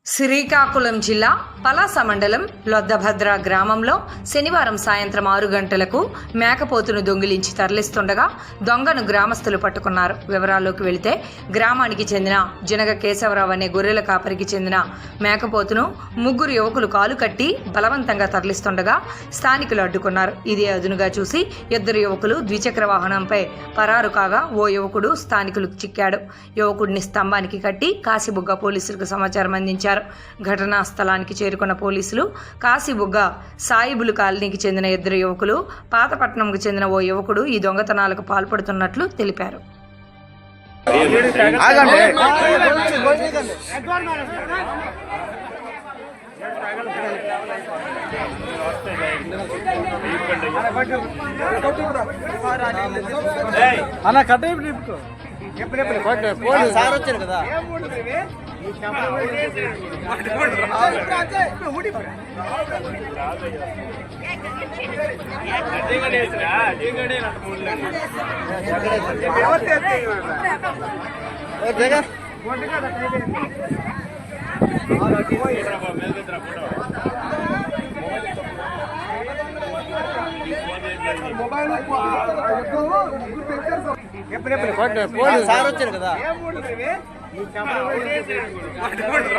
శ్రీకాకుళం జిల్లా పలాస మండలం లొద్దభద్ర గ్రామంలో శనివారం సాయంత్రం 6 గంటలకు మేకపోతును దొంగిలించి తరలిస్తుండగా దొంగను గ్రామస్తులు పట్టుకున్నారు. వివరాల్లోకి వెళితే గ్రామానికి చెందిన జనగ కేశవరావు అనే గొర్రెల కాపరికి చెందిన మేకపోతును ముగ్గురు యువకులు కాలు కట్టి బలవంతంగా తరలిస్తుండగా స్థానికులు అడ్డుకున్నారు. ఇదే అదునుగా చూసి ఇద్దరు యువకులు ద్విచక్ర వాహనంపై పరారు కాగా ఓ యువకుడు స్థానికులకు చిక్కాడు. యువకుడిని స్తంభానికి కట్టి కాశీబుగ్గ పోలీసులకు సమాచారం అందించారు. ఘటనా స్థలానికి చేరుకున్న పోలీసులు కాశీబుగ్గ సాయిబులు కాలనీకి చెందిన ఇద్దరు యువకులు, పాతపట్నంకు చెందిన ఓ యువకుడు ఈ దొంగతనాలకు పాల్పడుతున్నట్లు తెలిపారు. సార్ వచ్చారు కదా సార్ వచ్చారు కదా